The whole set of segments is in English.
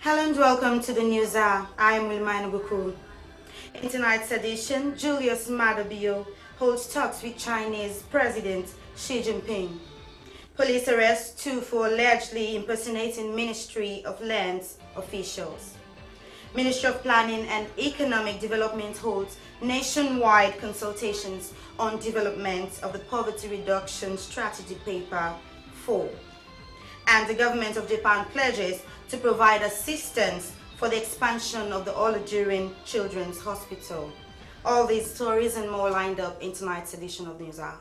Hello and welcome to the News Hour. I am Wilmina Buku. In tonight's edition, Julius Maada Bio holds talks with Chinese President Xi Jinping. Police arrest two for allegedly impersonating Ministry of Lands officials. Ministry of Planning and Economic Development holds nationwide consultations on development of the Poverty Reduction Strategy Paper 4. And the government of Japan pledges to provide assistance for the expansion of the Olajurin Children's Hospital. All these stories and more lined up in tonight's edition of News Hour.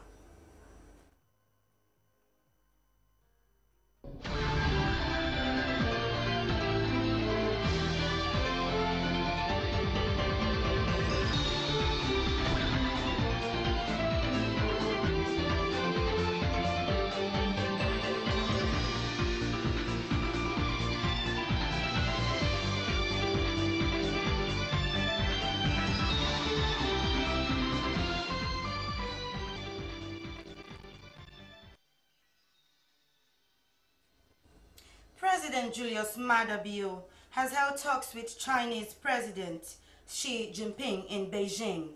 President Julius Maada Bio has held talks with Chinese President Xi Jinping in Beijing.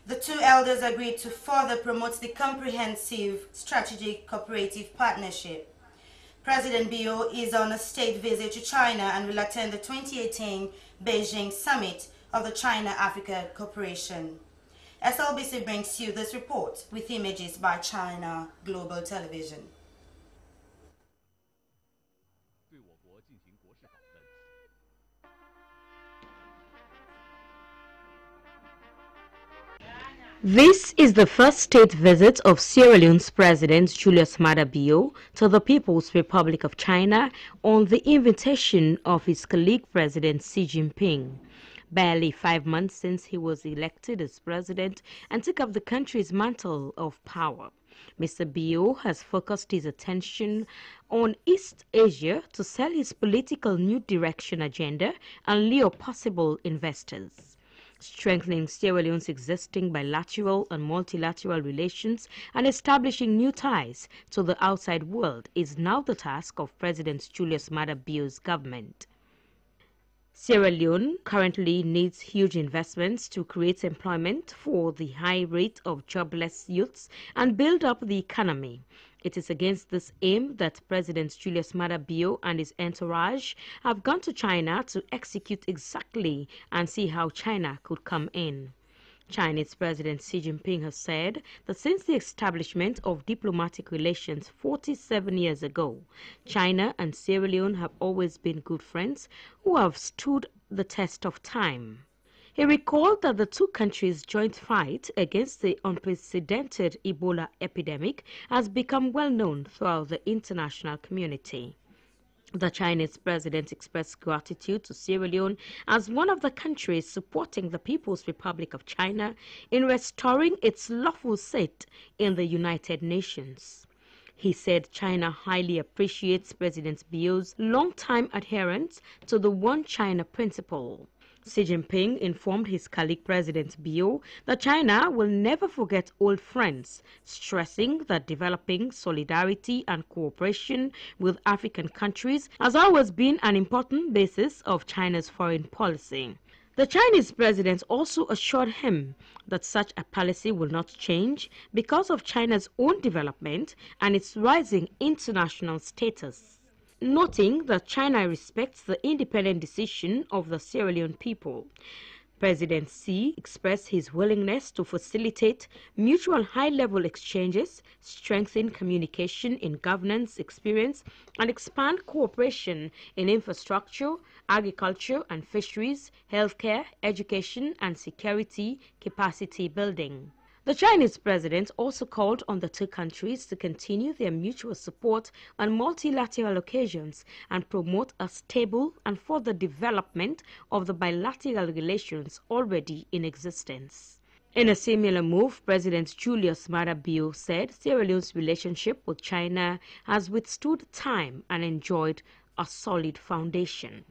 The two elders agreed to further promote the comprehensive strategic cooperative partnership. President Bio is on a state visit to China and will attend the 2018 Beijing Summit of the China-Africa Cooperation. SLBC brings you this report with images by China Global Television. This is the first state visit of Sierra Leone's President Julius Maada Bio to the People's Republic of China on the invitation of his colleague President Xi Jinping. Barely 5 months since he was elected as president and took up the country's mantle of power, Mr. Bio has focused his attention on East Asia to sell his political new direction agenda and lure possible investors. Strengthening Sierra Leone's existing bilateral and multilateral relations and establishing new ties to the outside world is now the task of President Julius Maada Bio's government. Sierra Leone currently needs huge investments to create employment for the high rate of jobless youths and build up the economy. It is against this aim that President Julius Maada Bio and his entourage have gone to China to execute exactly and see how China could come in. Chinese President Xi Jinping has said that since the establishment of diplomatic relations 47 years ago, China and Sierra Leone have always been good friends who have stood the test of time. He recalled that the two countries' joint fight against the unprecedented Ebola epidemic has become well known throughout the international community. The Chinese president expressed gratitude to Sierra Leone as one of the countries supporting the People's Republic of China in restoring its lawful seat in the United Nations. He said China highly appreciates President Bio's long-time adherence to the One China principle. Xi Jinping informed his colleague President Bio that China will never forget old friends, stressing that developing solidarity and cooperation with African countries has always been an important basis of China's foreign policy. The Chinese president also assured him that such a policy will not change because of China's own development and its rising international status, noting that China respects the independent decision of the Sierra Leone people. President Xi expressed his willingness to facilitate mutual high-level exchanges, strengthen communication in governance experience, and expand cooperation in infrastructure, agriculture and fisheries, healthcare, education, and security capacity building. The Chinese president also called on the two countries to continue their mutual support on multilateral occasions and promote a stable and further development of the bilateral relations already in existence. In a similar move, President Julius Maada Bio said Sierra Leone's relationship with China has withstood time and enjoyed a solid foundation.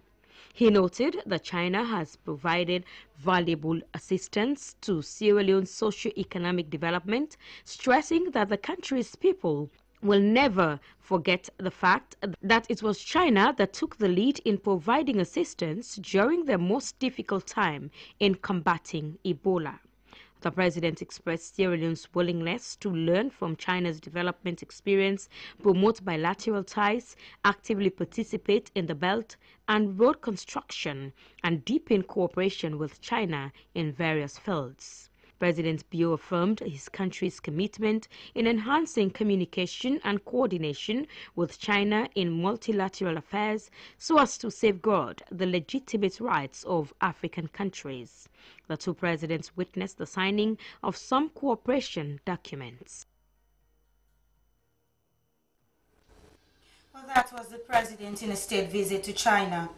He noted that China has provided valuable assistance to Sierra Leone's socio-economic development, stressing that the country's people will never forget the fact that it was China that took the lead in providing assistance during the most difficult time in combating Ebola. The president expressed Sierra Leone's willingness to learn from China's development experience, promote bilateral ties, actively participate in the Belt and Road construction, and deepen cooperation with China in various fields. President Bio affirmed his country's commitment in enhancing communication and coordination with China in multilateral affairs so as to safeguard the legitimate rights of African countries. The two presidents witnessed the signing of some cooperation documents. Well, that was the president in a state visit to China.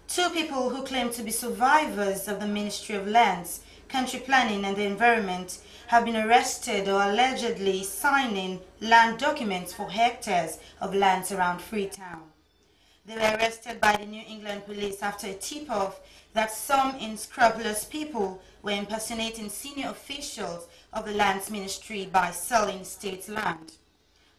Two people who claim to be survivors of the Ministry of Lands, Country Planning and the Environment have been arrested or allegedly signing land documents for hectares of lands around Freetown. They were arrested by the New England police after a tip-off that some unscrupulous people were impersonating senior officials of the Lands Ministry by selling state land.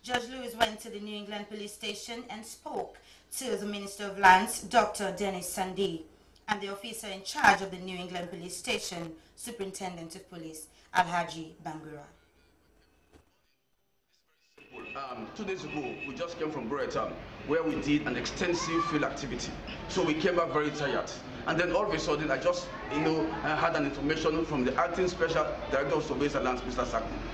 Judge Lewis went to the New England police station and spoke to the Minister of Lands, Dr. Dennis Sandhi, and the officer in charge of the New England police station, Superintendent of Police, Alhaji Bangura. 2 days ago, we just came from Brereton, where we did an extensive field activity. So we came back very tired. And then all of a sudden, I just, had an information from the acting special director of surveillance and lands, Mr.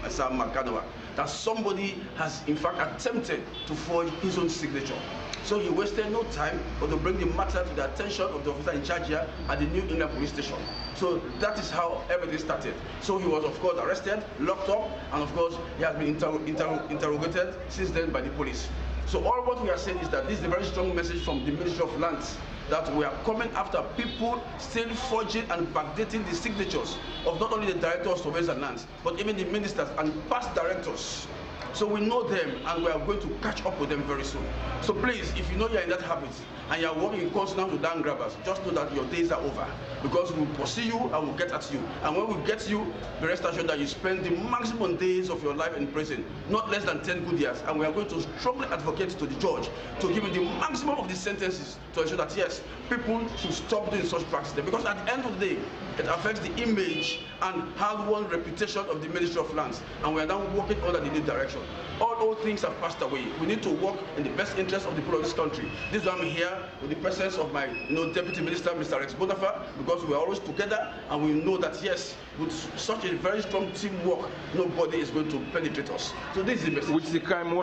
Sam McGanawa, that somebody has in fact attempted to forge his own signature. So he wasted no time but to bring the matter to the attention of the officer in charge here at the New England police station. So that is how everything started. So he was of course arrested, locked up, and of course he has been interrogated since then by the police. So all what we are saying is that this is a very strong message from the Ministry of Lands, that we are coming after people still forging and backdating the signatures of not only the Director of Surveillance and Lands, but even the ministers and past directors. So we know them and we are going to catch up with them very soon. So please, if you know you're in that habit and you're working in consonance with land grabbers, just know that your days are over, because we will pursue you and we'll get at you. And when we get you, be rest assured that you spend the maximum days of your life in prison, not less than 10 good years. And we are going to strongly advocate to the judge to give him the maximum of the sentences to ensure that yes, people should stop doing such practices. Because at the end of the day, it affects the image and hard-won reputation of the Ministry of Lands. And we are now working under the new direction. All old things have passed away. We need to work in the best interest of the people of this country. This is why I'm here with the presence of my Deputy Minister, Mr. Rex Bonafa, because we are always together and we know that yes, with such a very strong teamwork, nobody is going to penetrate us. So this is the message. Which is the crime?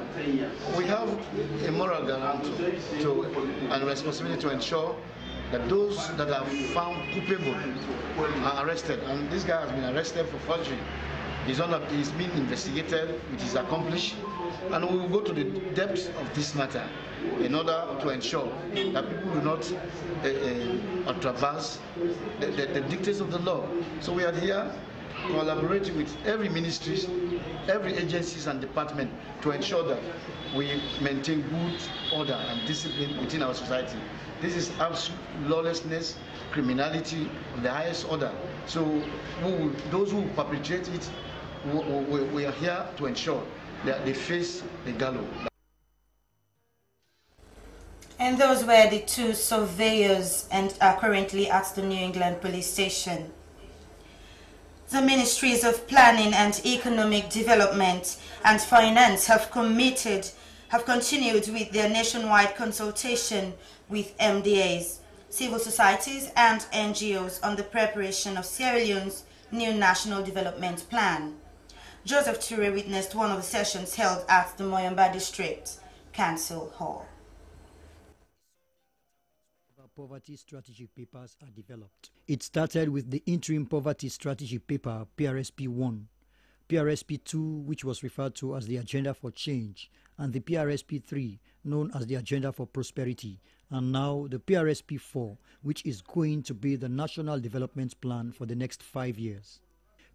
We have a moral guarantee and responsibility to ensure that those that are found culpable are arrested. And this guy has been arrested for forgery. He's being investigated, which is accomplished, and we will go to the depths of this matter in order to ensure that people do not traverse the dictates of the law. So we are here collaborating with every ministry, every agencies and department to ensure that we maintain good order and discipline within our society. This is absolute lawlessness, criminality of the highest order. So those who perpetrate it, we are here to ensure that they face the gallows. And those were the two surveyors and are currently at the New England police station. The Ministries of Planning and Economic Development and Finance have continued with their nationwide consultation with MDAs, civil societies and NGOs on the preparation of Sierra Leone's new National Development Plan. Joseph Ture witnessed one of the sessions held at the Moyamba District Council Hall. Poverty strategy papers are developed. It started with the interim poverty strategy paper PRSP1, PRSP2, which was referred to as the Agenda for Change, and the PRSP3, known as the Agenda for Prosperity, and now the PRSP4, which is going to be the National Development Plan for the next 5 years.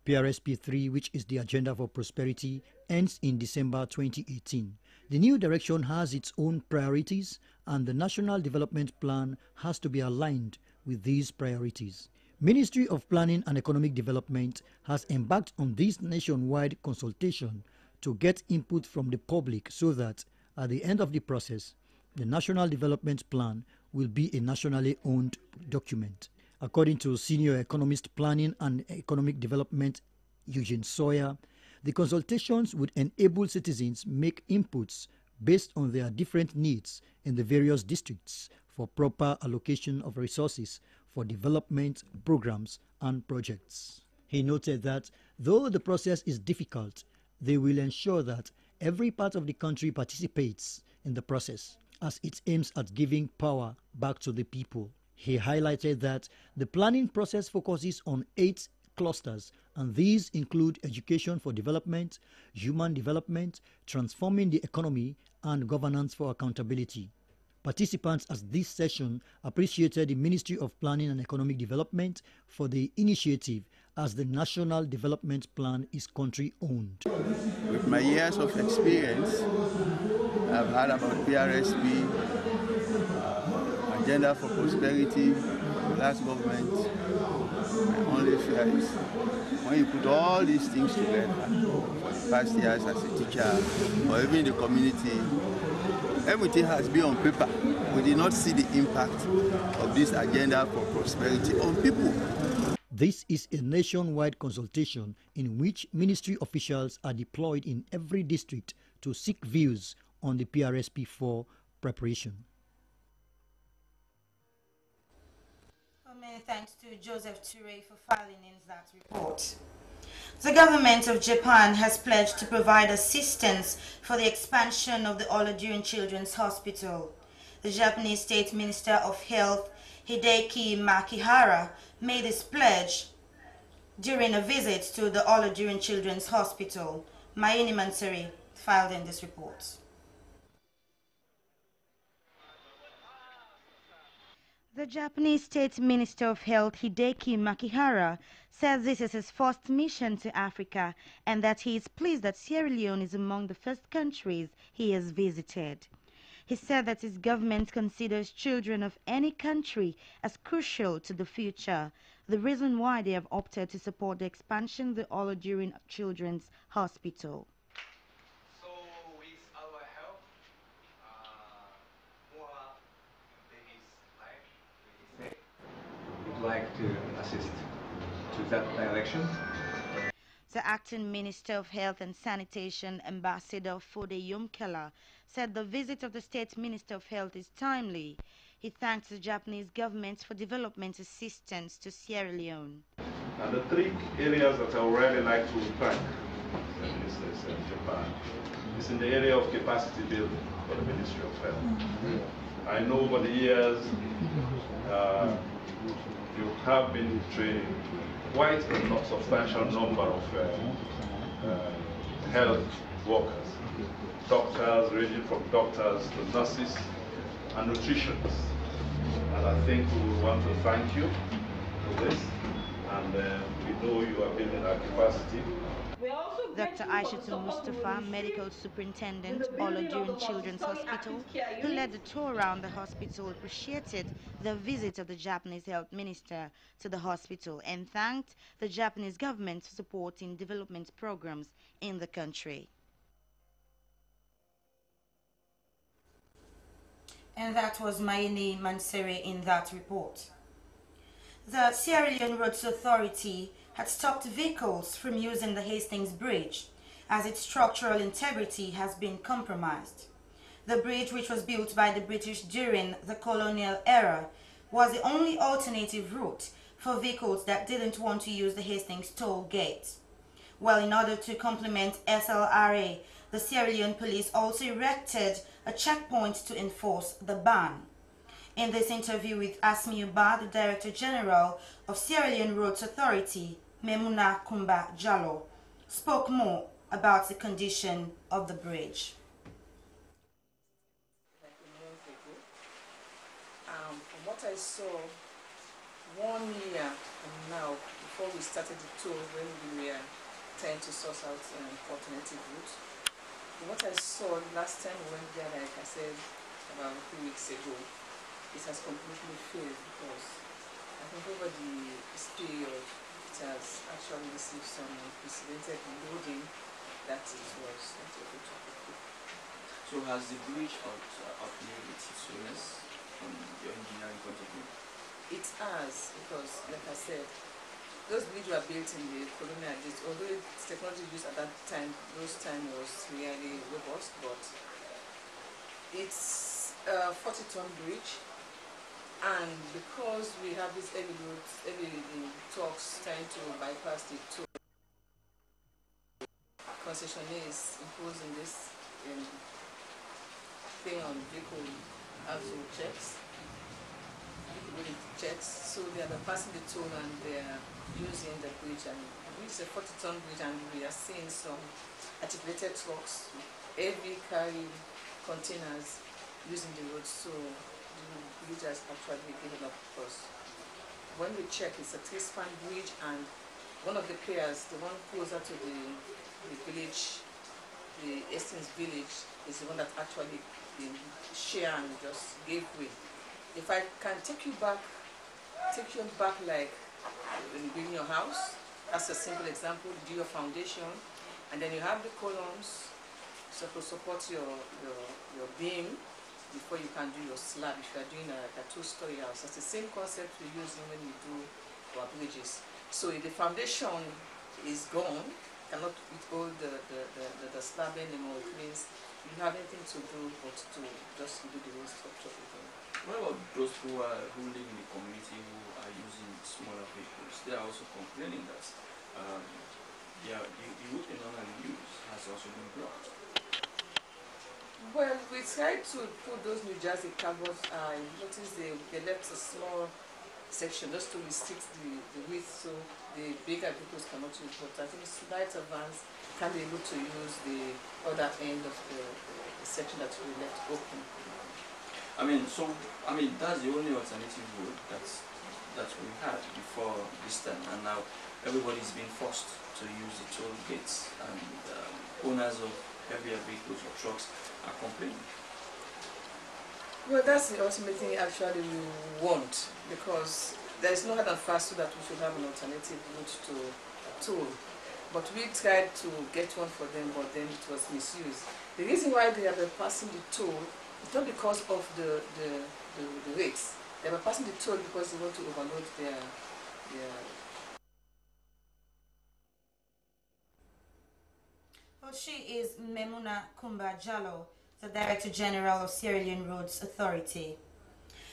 PRSP3, which is the Agenda for Prosperity, ends in December 2018. The new direction has its own priorities, and the National Development Plan has to be aligned with these priorities. Ministry of Planning and Economic Development has embarked on this nationwide consultation to get input from the public so that at the end of the process, the National Development Plan will be a nationally owned document. According to Senior Economist Planning and Economic Development Eugene Sawyer, the consultations would enable citizens make inputs based on their different needs in the various districts for proper allocation of resources for development programs and projects. He noted that though the process is difficult, they will ensure that every part of the country participates in the process as it aims at giving power back to the people. He highlighted that the planning process focuses on 8 clusters, and these include education for development, human development, transforming the economy, and governance for accountability. Participants at this session appreciated the Ministry of Planning and Economic Development for the initiative, as the National Development Plan is country-owned. With my years of experience, I've heard about PRSP, Agenda for Prosperity, class government. My only fear is when you put all these things together, for the past years as a teacher, or even in the community, everything has been on paper. We did not see the impact of this agenda for prosperity on people. This is a nationwide consultation in which ministry officials are deployed in every district to seek views on the PRSP4 preparation. Well, many thanks to Joseph Ture for filing in that report. The government of Japan has pledged to provide assistance for the expansion of the Olajuwon Children's Hospital. The Japanese State Minister of Health, Hideki Makihara, made this pledge during a visit to the Olajuwon Children's Hospital. Mayini Mansuri filed in this report. The Japanese State Minister of Health, Hideki Makihara, says this is his first mission to Africa and that he is pleased that Sierra Leone is among the first countries he has visited. He said that his government considers children of any country as crucial to the future, the reason why they have opted to support the expansion of the Olajuwon Children's Hospital. So with our help, more babies' life, we say, would like to assist to that direction. The acting Minister of Health and Sanitation, Ambassador Fode Yumkela, said the visit of the State Minister of Health is timely. He thanked the Japanese government for development assistance to Sierra Leone. And the 3 areas that I would really like to thank the ministers in Japan is in the area of capacity building for the Ministry of Health. I know over the years you have been training quite a substantial number of health workers, doctors, ranging from doctors to nurses and nutritionists. And I think we want to thank you for this, and we know you are building our capacity. Dr. Aishatu Mustafa, Medical Superintendent, Olajuwon Children's Hospital, who led the tour around the hospital, appreciated the visit of the Japanese Health Minister to the hospital and thanked the Japanese government for supporting development programs in the country. And that was Mayini Mansere in that report. The Sierra Leone Roads Authority had stopped vehicles from using the Hastings Bridge as its structural integrity has been compromised. The bridge, which was built by the British during the colonial era, was the only alternative route for vehicles that didn't want to use the Hastings toll gate. Well, in order to complement SLRA, the Sierra Leone police also erected a checkpoint to enforce the ban. In this interview with Asmi Uba, the Director General of Sierra Leone Roads Authority, Memuna Kumba Jallo, spoke more about the condition of the bridge. Like a month ago, from what I saw, 1 year from now, before we started the tour, when we were trying to source out an alternative route, from what I saw last time we went there, like I said, about 2 weeks ago, it has completely failed because I think over this period it has actually received some unprecedented loading that it was not able to fulfill. So has the bridge outlived its usefulness from your engineering point of view? It has, because like I said, those bridges were built in the colonial days, although the technology used at that time, those time was really robust, but it's a 40-ton bridge, and because we have these heavy roads, heavy trucks trying to bypass the toll, concession is imposing this thing on vehicle also checks. So they are passing the toll and they are using the bridge, and the bridge is a 40-ton bridge, and we are seeing some articulated trucks, heavy carrying containers using the road, so the bridge has actually given up because when we check, it's a 3-span bridge, and one of the players, the one closer to the village, the Essence village, is the one that actually share and just gave way. If I can take you back like when you build your house, that's a simple example. You do your foundation, and then you have the columns to support your beam before you can do your slab. If you are doing a 2-story house, that's the same concept we use when we do our bridges. So if the foundation is gone, cannot withhold the slab anymore, it means you have anything to do but to just do the whole structure again. What about those who live in the community who are using smaller vehicles? They are also complaining that the route they normally use has also been blocked. Well, we tried to put those New Jersey carbons. I noticed they left a small section just to restrict the width so the bigger vehicles cannot use, but I think lighter vans can be able to use the other end of the section that we left open. That's the only alternative route that we had before this time, and now everybody's been forced to use the toll gates, and owners of heavier vehicles or trucks are complaining. Well, that's the ultimate thing actually we want, because there is no hard and fast so that we should have an alternative route to toll. But we tried to get one for them, but then it was misused. The reason why they have been passing the toll is not because of the rates. They were passing the toll because they want to overload their Well, she is Memuna Kumba Jallo, the Director General of Sierra Leone Roads Authority.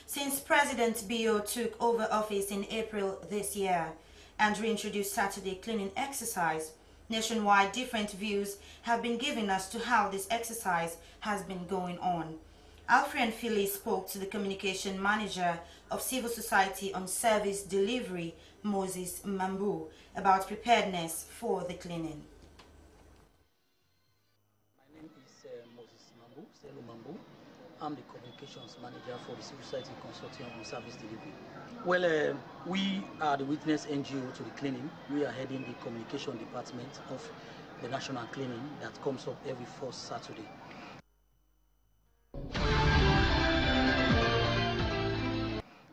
Since President Bio took over office in April this year and reintroduced Saturday cleaning exercise, nationwide different views have been given as to how this exercise has been going on. Alfred Philly spoke to the communication manager of civil society on service delivery, Moses Mambu, about preparedness for the cleaning. My name is Moses Mambu, Selu Mambu. I'm the communications manager for the Civil Society Consortium on Service Delivery. Well, we are the witness NGO to the cleaning. We are heading the communication department of the national cleaning that comes up every first Saturday.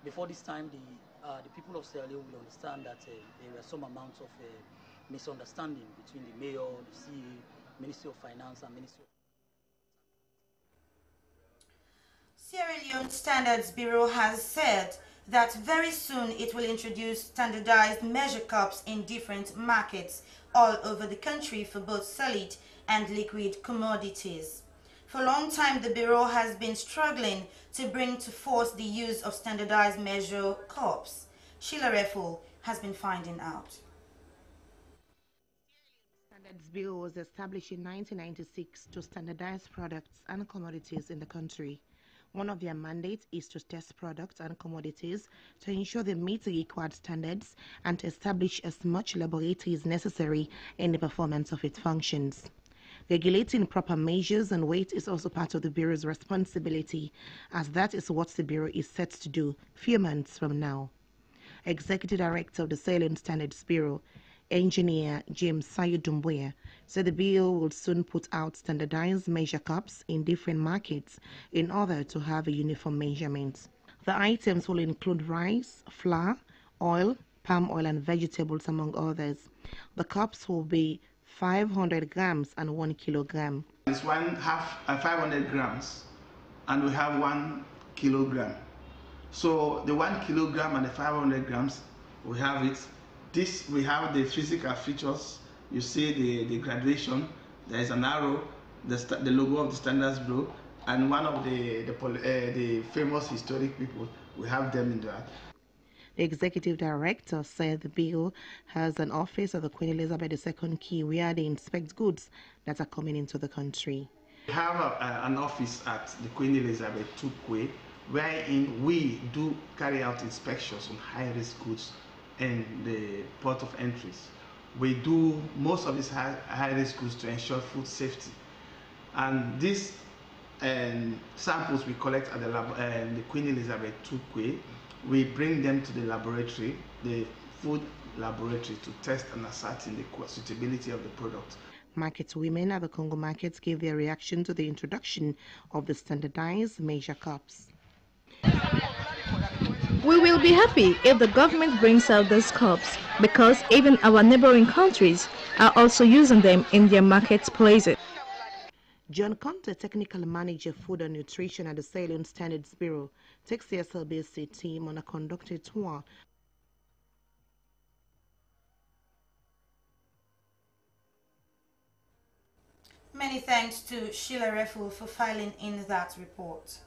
Before this time, the people of Sierra Leone will understand that there were some amounts of misunderstanding between the mayor, the CA, Ministry of Finance, and Ministry of Sierra Leone Standards Bureau has said that very soon it will introduce standardized measure cups in different markets all over the country for both solid and liquid commodities. For a long time, the Bureau has been struggling to bring to force the use of standardized measure cups. Sheila Reful has been finding out. Standards Bureau was established in 1996 to standardize products and commodities in the country. One of their mandates is to test products and commodities to ensure they meet the required standards and to establish as much laboratory as necessary in the performance of its functions. Regulating proper measures and weight is also part of the Bureau's responsibility, as that is what the Bureau is set to do few months from now. Executive Director of the Sierra Leone Standards Bureau, Engineer James Sayudumbuya, said the Bureau will soon put out standardized measure cups in different markets in order to have a uniform measurement. The items will include rice, flour, oil, palm oil and vegetables among others. The cups will be 500 grams and 1 kilogram. It's 500 grams, and we have 1 kilogram. So the 1 kilogram and the 500 grams, we have it. This, we have the physical features. You see the graduation. There is an arrow, the logo of the Standards Bureau, and one of the famous historic people. We have them in that. The executive director said the bill has an office at the Queen Elizabeth II Quay where they inspect goods that are coming into the country. We have an office at the Queen Elizabeth II Quay wherein we do carry out inspections on high-risk goods in the port of entries. We do most of these high-risk goods to ensure food safety. And these samples we collect at the Queen Elizabeth II Quay, we bring them to the laboratory, the food laboratory, to test and ascertain the suitability of the product. Market women at the Congo markets gave their reaction to the introduction of the standardized measure cups. We will be happy if the government brings out these cups, because even our neighboring countries are also using them in their marketplaces. John Conte, Technical Manager, Food and Nutrition at the Sierra Leone Standards Bureau, takes the SLBC team on a conducted tour. Many thanks to Sheila Refu for filing in that report.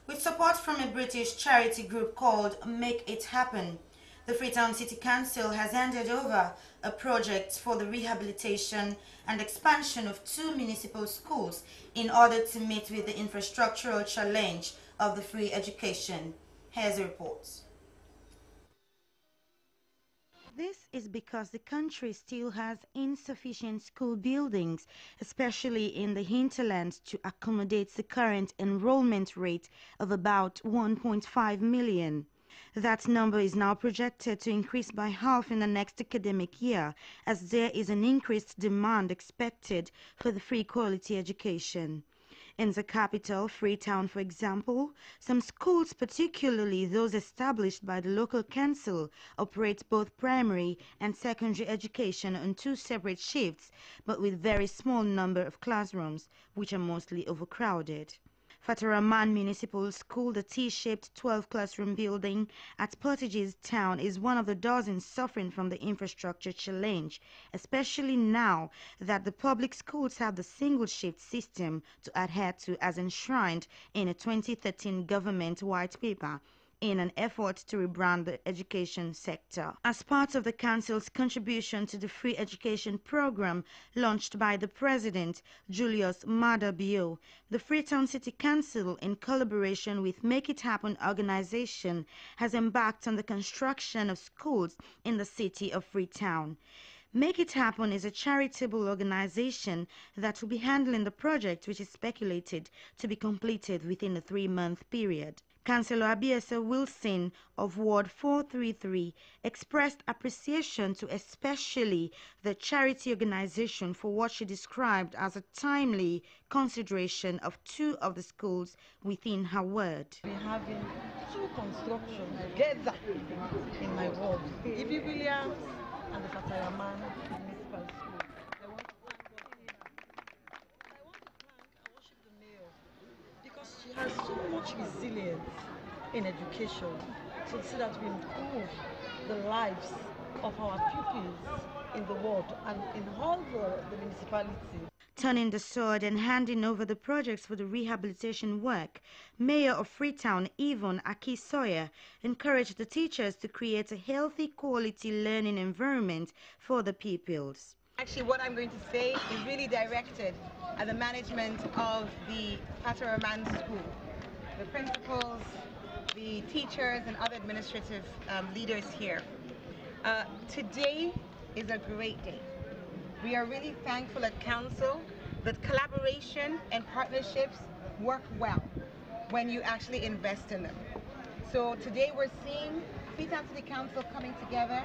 With support from a British charity group called Make It Happen, the Freetown City Council has handed over a project for the rehabilitation and expansion of 2 municipal schools in order to meet with the infrastructural challenge of the free education. Here's a report. This is because the country still has insufficient school buildings, especially in the hinterlands, to accommodate the current enrollment rate of about 1.5 million. That number is now projected to increase by half in the next academic year, as there is an increased demand expected for the free quality education. In the capital, Freetown, for example, some schools, particularly those established by the local council, operate both primary and secondary education on 2 separate shifts, but with very small number of classrooms, which are mostly overcrowded. Fataraman Municipal School, the T-shaped 12-classroom building at Portages Town, is one of the dozens suffering from the infrastructure challenge, especially now that the public schools have the single-shift system to adhere to as enshrined in a 2013 government white paper, in an effort to rebrand the education sector. As part of the Council's contribution to the free education program launched by the President, Julius Maada Bio, the Freetown City Council, in collaboration with Make It Happen organization, has embarked on the construction of schools in the city of Freetown. Make It Happen is a charitable organization that will be handling the project, which is speculated to be completed within a 3-month period. Councillor Abiesa Wilson of Ward 433 expressed appreciation to especially the charity organization for what she described as a timely consideration of 2 of the schools within her ward. We're having 2 constructions together in my ward, Ibi Williams and the Fataraman Municipal School. I want to thank and worship the mayor, because she has so much resilience in education to see that we improve the lives of our pupils in the ward and in all the municipality. Turning the sword and handing over the projects for the rehabilitation work, Mayor of Freetown, Yvonne Aki-Sawyer, encouraged the teachers to create a healthy, quality learning environment for the pupils. Actually, what I'm going to say is really directed at the management of the Fataraman School, the principals, the teachers, and other administrative leaders here. Today is a great day. We are really thankful at Council that collaboration and partnerships work well when you actually invest in them. So today we're seeing Freetown City Council coming together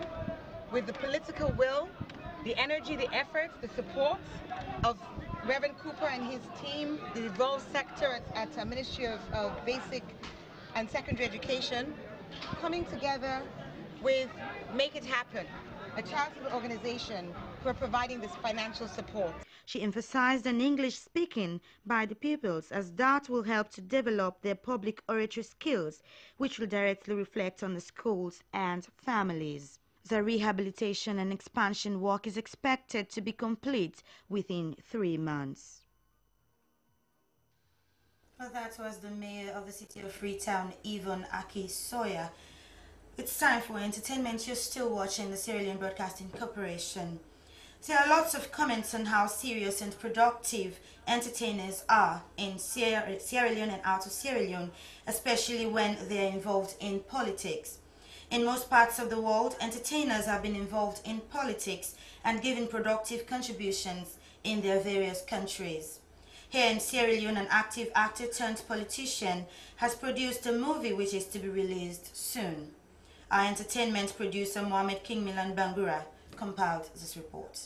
with the political will, the energy, the efforts, the support of Reverend Cooper and his team, the devolved sector at Ministry of Basic and Secondary Education, coming together with Make It Happen, a charitable organization who are providing this financial support. She emphasized on English speaking by the pupils, as that will help to develop their public oratory skills, which will directly reflect on the schools and families. The rehabilitation and expansion work is expected to be complete within 3 months. Well, that was the mayor of the city of Freetown, Yvonne Aki Sawyer. It's time for entertainment. You're still watching the Sierra Leone Broadcasting Corporation. There are lots of comments on how serious and productive entertainers are in Sierra Leone and out of Sierra Leone, especially when they're involved in politics. In most parts of the world, entertainers have been involved in politics and given productive contributions in their various countries. Here in Sierra Leone, an active actor turned politician has produced a movie which is to be released soon. Our entertainment producer Mohamed King Milan Bangura compiled this report.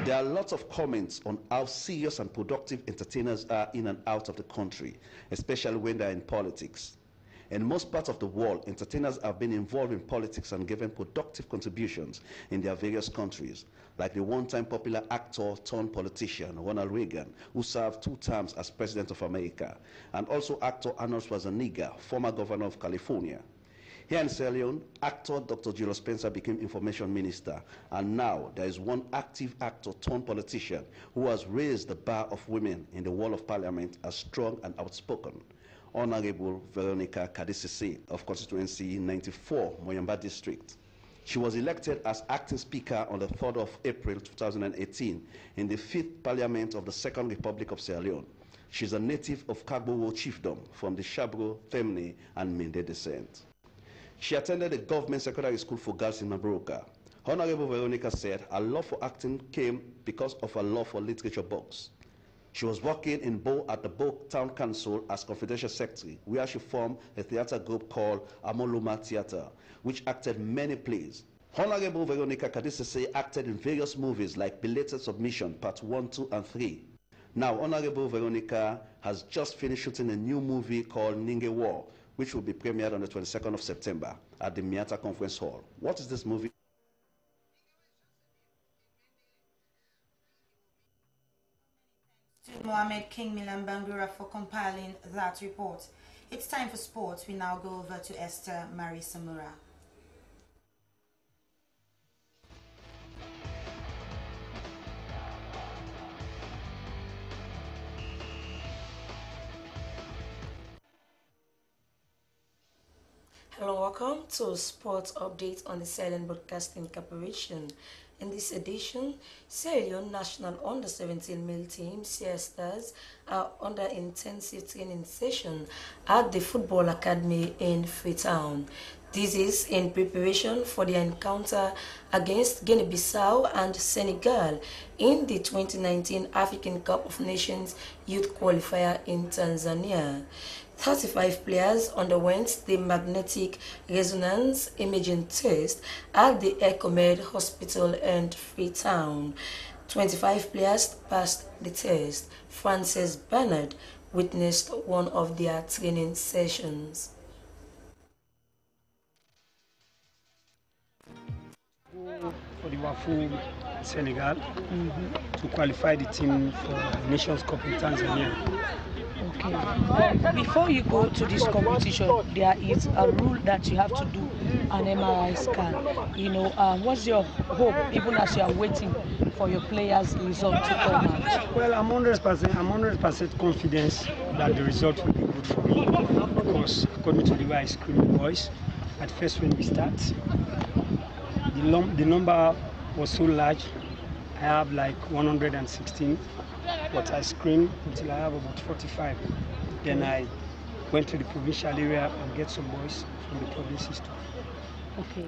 There are lots of comments on how serious and productive entertainers are in and out of the country, especially when they're in politics. In most parts of the world, entertainers have been involved in politics and given productive contributions in their various countries, like the one-time popular actor turned politician Ronald Reagan, who served 2 terms as President of America, and also actor Arnold Schwarzenegger, former governor of California. Here in Sierra Leone, actor Dr. Julius Spencer became Information Minister, and now there is one active actor turned politician who has raised the bar of women in the wall of Parliament as strong and outspoken. Honorable Veronica Kadisisi of constituency 94, Moyamba District. She was elected as acting speaker on the 3rd of April 2018 in the 5th Parliament of the Second Republic of Sierra Leone. She is a native of Kagboro Chiefdom from the Shabro, Femne, and Mende descent. She attended the government secondary school for girls in Mabroka. Honorable Veronica said her love for acting came because of her love for literature books. She was working in Bo at the Bo Town Council as confidential secretary, where she formed a theater group called Amoluma Theater, which acted many plays. Honorable Veronica Kadisisi acted in various movies like Belated Submission, Part 1, 2, and 3. Now, Honorable Veronica has just finished shooting a new movie called Ninge War, which will be premiered on the 22nd of September at the Miata Conference Hall. What is this movie? To Mohamed King Milan Bangura for compiling that report. It's time for sports. We now go over to Esther Marie Samura. Hello, welcome to Sports Update on the Sierra Leone Broadcasting Corporation. In this edition, Sierra Leone National Under-17 male team, Sierra Stars, are under intensive training session at the Football Academy in Freetown. This is in preparation for their encounter against Guinea-Bissau and Senegal in the 2019 African Cup of Nations Youth Qualifier in Tanzania. 35 players underwent the magnetic resonance imaging test at the Ecomed Hospital in Freetown. 25 players passed the test. Frances Bernard witnessed one of their training sessions. For the Wafu Senegal to qualify the team for the Nations Cup in Tanzania. Okay. Before you go to this competition, there is a rule that you have to do an MRI scan. You know, what's your hope, even as you are waiting for your players' result to come out? Well, I'm 100% confident that the result will be good for me, because according to the way I screen the boys, at first when we start, the number was so large. I have like 116, but I screened until I have about 45. Then I went to the provincial area and get some boys from the provinces too. Okay.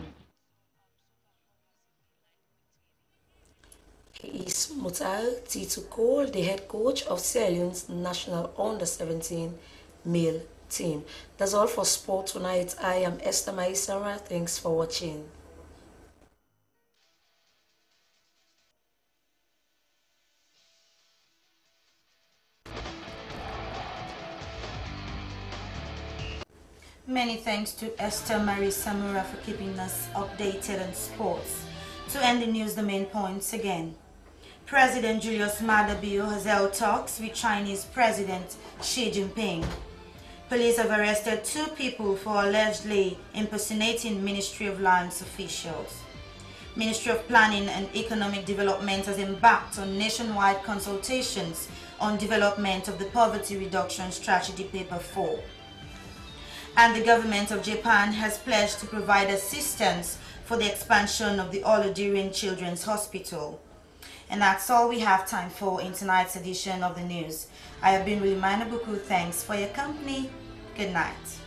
He is Mutal Titu Cole, the head coach of Sierra Leone's national under-17 male team. That's all for sport tonight. I am Esther Maisara. Thanks for watching. Many thanks to Esther Marie Samura for keeping us updated on sports. To end the news, the main points again. President Julius Maada Bio has held talks with Chinese President Xi Jinping. Police have arrested 2 people for allegedly impersonating Ministry of Lands officials. Ministry of Planning and Economic Development has embarked on nationwide consultations on development of the Poverty Reduction Strategy Paper 4. And the government of Japan has pledged to provide assistance for the expansion of the Olodirin Children's Hospital. And that's all we have time for in tonight's edition of the news. I have been Willimana Buku. Thanks for your company. Good night.